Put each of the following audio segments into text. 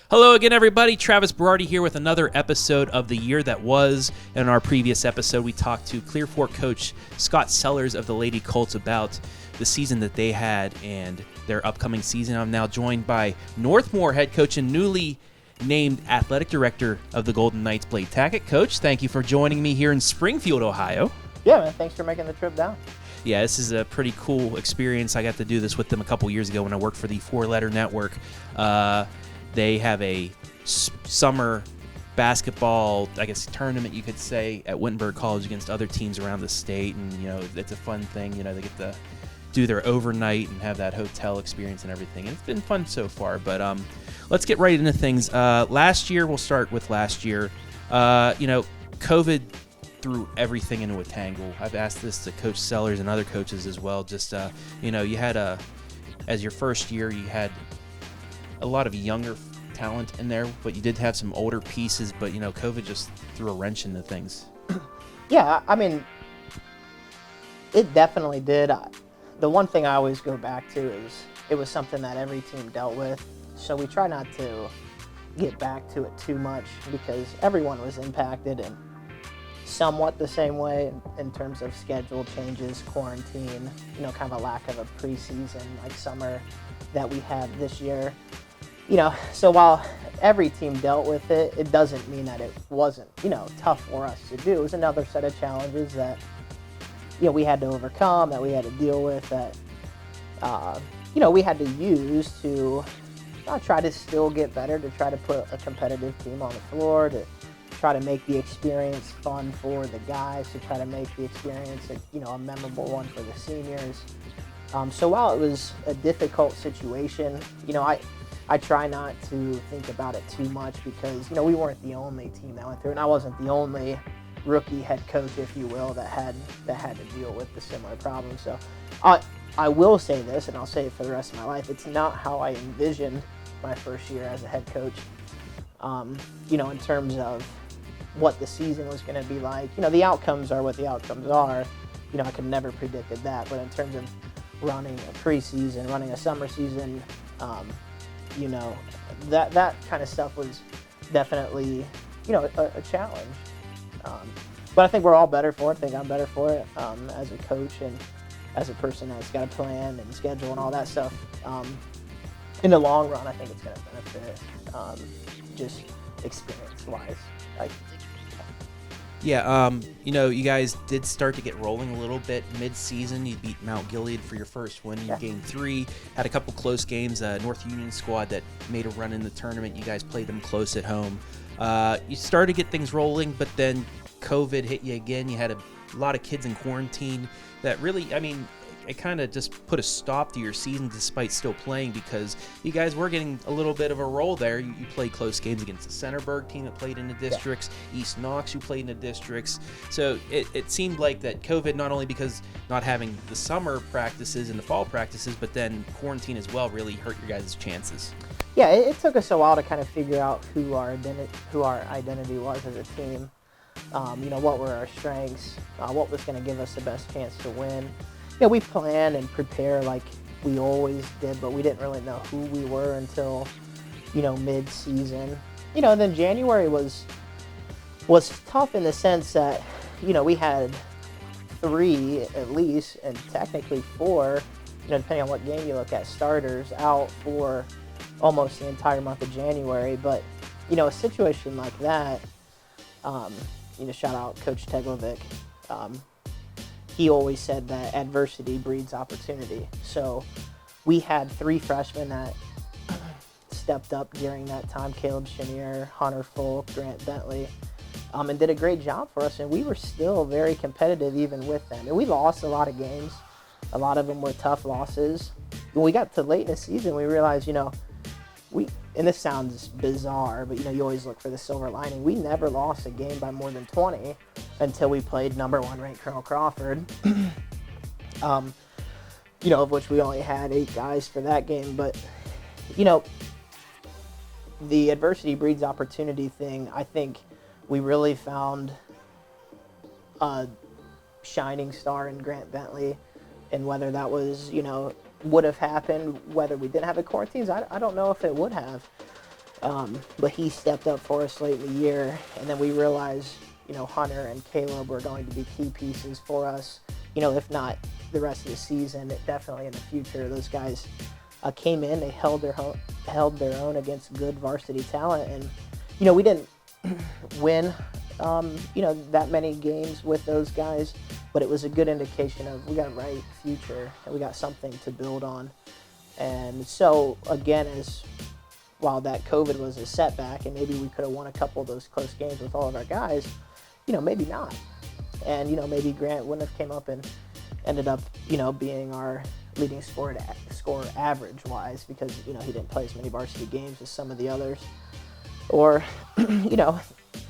Hello again, everybody. Travis Berardi here with another episode of The Year That Was. In our previous episode, we talked to Clear Fork coach Scott Sellers of the Lady Colts about the season that they had and their upcoming season. I'm now joined by Northmor head coach and newly named athletic director of the Golden Knights, Blade Tackett. Coach, thank you for joining me here in Springfield, Ohio. Yeah, man. Thanks for making the trip down. Yeah, this is a pretty cool experience. I got to do this with them a couple years ago when I worked for the Four Letter Network. They have a summer basketball, I guess, tournament, you could say, at Wittenberg College against other teams around the state. And, you know, it's a fun thing. You know, they get to do their overnight and have that hotel experience and everything. And it's been fun so far. But let's get right into things. Last year, we'll start with last year. COVID threw everything into a tangle. I've asked this to Coach Sellers and other coaches as well. Just, you had as your first year, you had a lot of younger talent in there, but you did have some older pieces, but, COVID just threw a wrench into things. Yeah, I mean, it definitely did. The one thing I always go back to is it was something that every team dealt with, so we try not to get back to it too much because everyone was impacted in somewhat the same way in terms of schedule changes, quarantine, kind of a lack of a preseason like summer that we had this year. So while every team dealt with it, it doesn't mean that it wasn't, tough for us to do. It was another set of challenges that, we had to overcome, that we had to deal with, that, we had to use to try to still get better, to try to put a competitive team on the floor, to try to make the experience fun for the guys, to try to make the experience, a memorable one for the seniors. So while it was a difficult situation, I try not to think about it too much because, we weren't the only team that went through, and I wasn't the only rookie head coach, if you will, that had to deal with the similar problems. So I will say this, and I'll say it for the rest of my life, it's not how I envisioned my first year as a head coach, in terms of what the season was going to be like. The outcomes are what the outcomes are. I could never predicted that, but in terms of running a preseason, running a summer season, that kind of stuff was definitely, a challenge. But I think we're all better for it. I think I'm better for it as a coach and as a person that's got a plan and schedule and all that stuff. In the long run, I think it's going to benefit just experience-wise. Yeah, you guys did start to get rolling a little bit mid-season. You beat Mount Gilead for your first win. You gained 3, had a couple close games. North Union squad that made a run in the tournament. You guys played them close at home. You started to get things rolling, but then COVID hit you again. You had a lot of kids in quarantine that really, it kind of just put a stop to your season despite still playing because you guys were getting a little bit of a roll there. You played close games against the Centerburg team that played in the districts, East Knox who played in the districts. So it seemed like that COVID, not only because not having the summer practices and the fall practices, but then quarantine as well really hurt your guys' chances. Yeah, it took us a while to kind of figure out who our identity was as a team. What were our strengths, what was going to give us the best chance to win. We plan and prepare like we always did, but we didn't really know who we were until, mid-season. And then January was tough in the sense that, we had 3 at least, and technically 4, depending on what game you look at, starters out for almost the entire month of January. But, a situation like that, shout out Coach Teglovic, he always said that adversity breeds opportunity. So we had 3 freshmen that stepped up during that time, Caleb Chenier, Hunter Folk, Grant Bentley, and did a great job for us. And we were still very competitive even with them. And we lost a lot of games. A lot of them were tough losses. When we got to late in the season, we realized, and this sounds bizarre, but, you always look for the silver lining. We never lost a game by more than 20 until we played number 1 ranked Colonel Crawford, of which we only had 8 guys for that game. But, the adversity breeds opportunity thing, I think we really found a shining star in Grant Bentley, and whether that was, would have happened whether we didn't have the quarantines, I don't know if it would have. But he stepped up for us late in the year, and then we realized, Hunter and Caleb were going to be key pieces for us. If not the rest of the season, definitely in the future. Those guys came in, they held their own against good varsity talent, and we didn't win that many games with those guys, but it was a good indication of we got a bright future and we got something to build on. And so again, while that COVID was a setback and maybe we could have won a couple of those close games with all of our guys, maybe not. And maybe Grant wouldn't have came up and ended up being our leading scorer average wise, because he didn't play as many varsity games as some of the others, or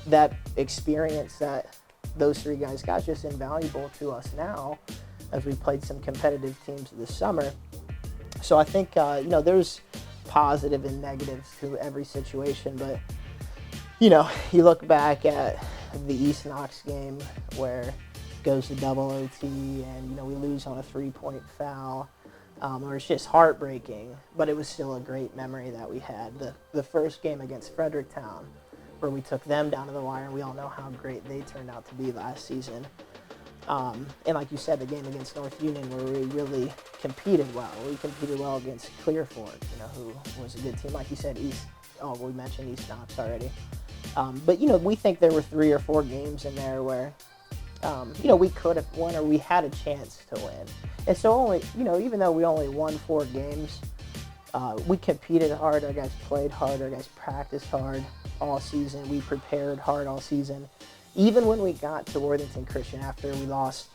that experience that those three guys got just invaluable to us now as we played some competitive teams this summer. So I think there's positive and negatives to every situation, but you look back at the East Knox game where it goes to double OT and we lose on a 3-point foul, or it's just heartbreaking, but it was still a great memory that we had. The first game against Fredericktown, where we took them down to the wire, and we all know how great they turned out to be last season. And like you said, the game against North Union, where we really competed well. We competed well against Clearfork, who was a good team. Like you said, we mentioned East Knox already. But we think there were 3 or 4 games in there where, we could have won or we had a chance to win. And so only, even though we only won 4 games, we competed hard. Our guys played hard. Our guys practiced hard all season. We prepared hard all season. Even when we got to Worthington Christian after we lost,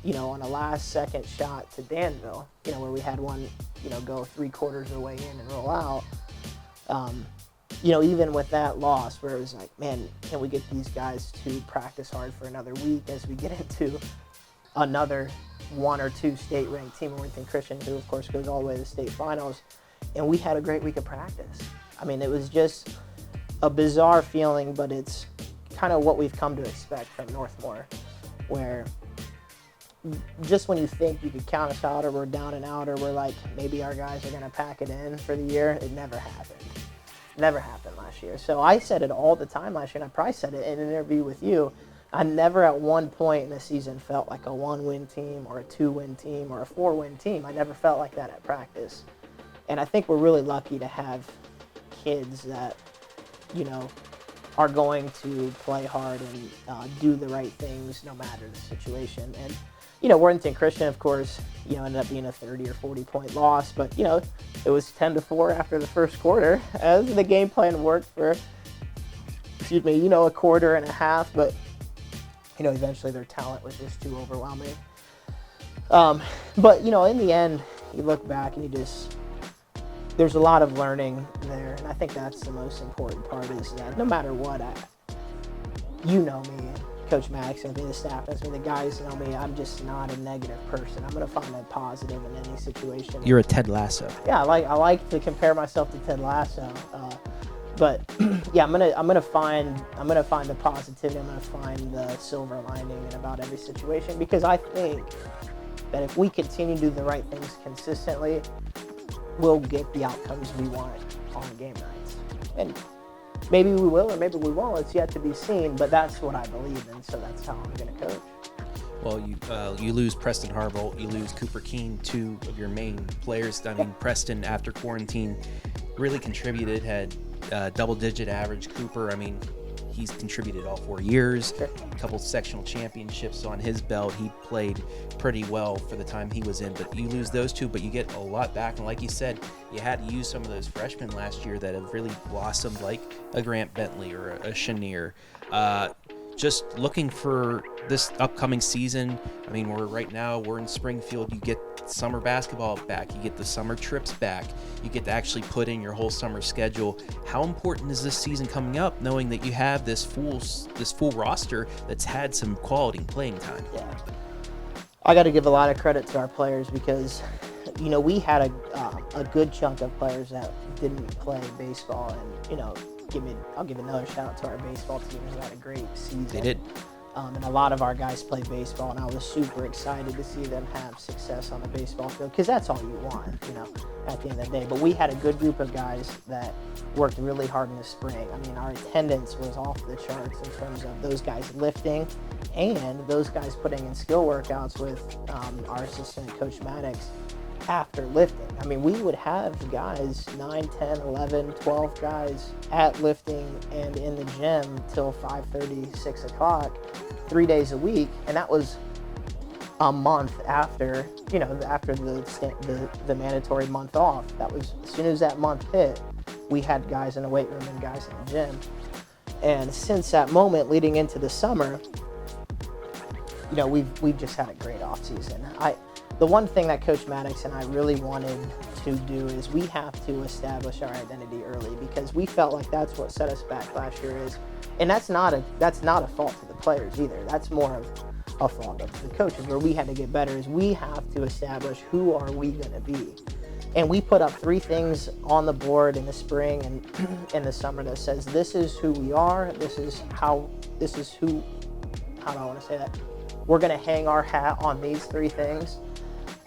on a last-second shot to Danville, where we had one, go 3/4 of the way in and roll out. Even with that loss, where it was like, man, can we get these guys to practice hard for another week as we get into another 1 or 2 state-ranked team, Worthington Christian, who, of course, goes all the way to the state finals. And we had a great week of practice. I mean, it was just a bizarre feeling, but it's kind of what we've come to expect from Northmor, where just when you think you could count us out or we're down and out or we're like, maybe our guys are going to pack it in for the year, it never happened. Never happened last year. So I said it all the time last year, and I probably said it in an interview with you. I never at one point in the season felt like a 1-win team or a 2-win team or a 4-win team. I never felt like that at practice. And I think we're really lucky to have kids that, are going to play hard and do the right things no matter the situation. And, Worthington Christian, of course, ended up being a 30 or 40-point loss, but, it was 10-4 after the first quarter as the game plan worked for, a quarter and a half, but, eventually their talent was just too overwhelming. But, in the end, you look back and there's a lot of learning there, and I think that's the most important part, is that no matter what, me, Coach Maddox knows me, the staff knows me, the guys know me, I'm just not a negative person. I'm going to find a positive in any situation. You're a Ted Lasso. Yeah, I like to compare myself to Ted Lasso, but yeah, I'm gonna find the positivity. I'm gonna find the silver lining in about every situation, because I think that if we continue to do the right things consistently, we'll get the outcomes we want on game nights. And maybe we will or maybe we won't. It's yet to be seen, but that's what I believe in, so that's how I'm going to coach. Well, you lose Preston Harbolt, you lose Cooper Keene, 2 of your main players. I mean, Preston, after quarantine, really contributed, had double-digit average. Cooper, I mean, he's contributed all 4 years, a couple sectional championships on his belt. He played pretty well for the time he was in, but you lose those 2, but you get a lot back. And like you said, you had to use some of those freshmen last year that have really blossomed, like a Grant Bentley or a Chenier. Just looking for this upcoming season. I mean, we're in Springfield. You get summer basketball back. You get the summer trips back. You get to actually put in your whole summer schedule. How important is this season coming up, knowing that you have this full roster that's had some quality playing time? Yeah, I got to give a lot of credit to our players, because we had a good chunk of players that didn't play baseball, and I'll give another shout out to our baseball team who had a great season. They did. And a lot of our guys play baseball, and I was super excited to see them have success on the baseball field, because that's all you want, at the end of the day. But we had a good group of guys that worked really hard in the spring. I mean, our attendance was off the charts in terms of those guys lifting and those guys putting in skill workouts with our assistant coach Maddox after lifting. I mean, we would have guys, 9, 10, 11, 12 guys at lifting and in the gym till 5:30, 6 o'clock, 3 days a week. And that was a month after, after the mandatory month off. That was, as soon as that month hit, we had guys in the weight room and guys in the gym. And since that moment leading into the summer, we've just had a great off season. The one thing that Coach Maddox and I really wanted to do is we have to establish our identity early, because we felt like that's what set us back last year. And that's not a fault to the players either. That's more of a fault of the coaches, where we had to get better. Is we have to establish who are we going to be. And we put up 3 things on the board in the spring and in the summer that says, this is who we are. How do I want to say that? We're going to hang our hat on these 3 things.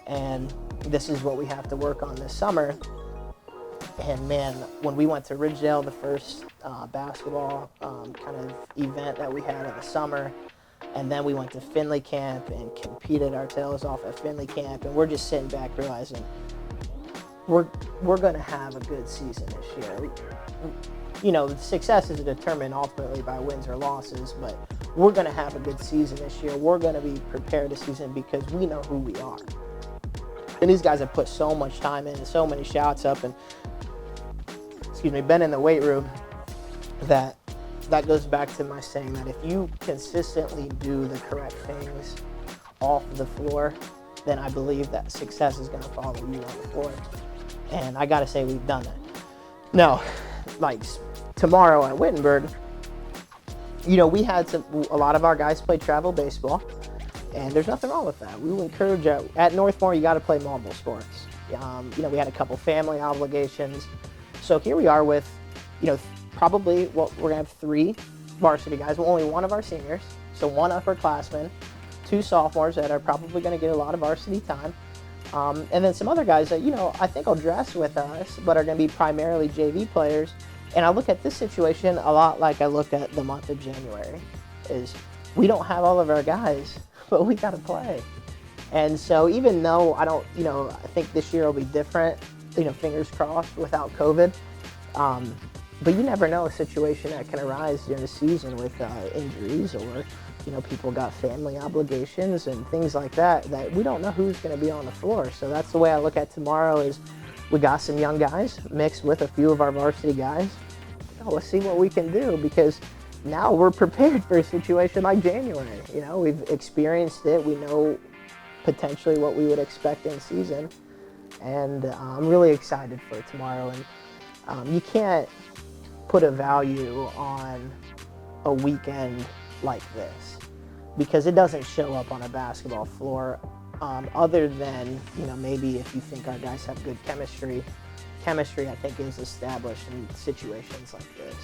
And this is what we have to work on this summer. And man, when we went to Ridgedale, the first basketball kind of event that we had in the summer, and then we went to Finley camp and competed our tails off at Finley camp, and we're just sitting back realizing we're going to have a good season this year. Success is determined ultimately by wins or losses, but we're going to have a good season this year. We're going to be prepared this season because we know who we are. And these guys have put so much time in and so many shots up and, been in the weight room, that goes back to my saying that if you consistently do the correct things off the floor, then I believe that success is going to follow you on the floor. And I got to say, we've done that. Now, like tomorrow at Wittenberg, we had a lot of our guys play travel baseball. And there's nothing wrong with that. We will encourage, at Northmor, you got to play multiple sports. We had a couple family obligations. So here we are with, probably, we're going to have 3 varsity guys. Well, only 1 of our seniors. So 1 upperclassman, 2 sophomores that are probably going to get a lot of varsity time. And then some other guys that, I think will dress with us, but are going to be primarily JV players. And I look at this situation a lot like I looked at the month of January, is we don't have all of our guys, but we got to play. And so even though I don't, I think this year will be different, fingers crossed, without COVID. But you never know a situation that can arise during the season with injuries, or, people got family obligations and things like that we don't know who's going to be on the floor. So that's the way I look at tomorrow. Is we got some young guys mixed with a few of our varsity guys. Let's see what we can do, because now we're prepared for a situation like January. We've experienced it. We know potentially what we would expect in season. And I'm really excited for tomorrow. And you can't put a value on a weekend like this, because it doesn't show up on a basketball floor, other than, maybe if you think our guys have good chemistry. Chemistry, I think, is established in situations like this,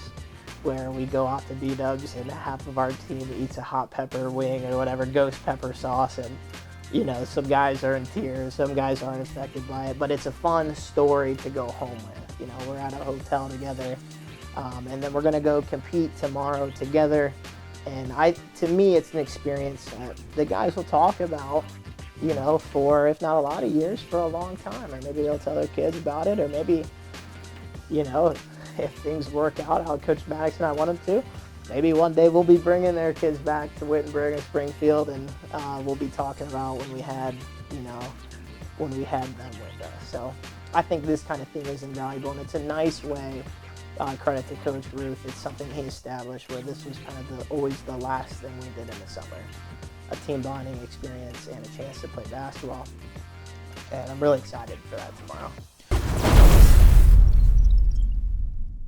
where we go out to B-dubs and half of our team eats a hot pepper wing or whatever, ghost pepper sauce, and some guys are in tears, some guys aren't affected by it, but it's a fun story to go home with. We're at a hotel together, and then we're going to go compete tomorrow together. And to me, it's an experience that the guys will talk about, for, if not a lot of years, for a long time. Or maybe they'll tell their kids about it, or maybe, if things work out how Coach Maddox and I want them to, maybe one day we'll be bringing their kids back to Wittenberg and Springfield, and we'll be talking about when we had them with us. So I think this kind of thing is invaluable, and it's a nice way. Credit to Coach Ruth. It's something he established, where this was kind of always the last thing we did in the summer. A team bonding experience and a chance to play basketball. And I'm really excited for that tomorrow.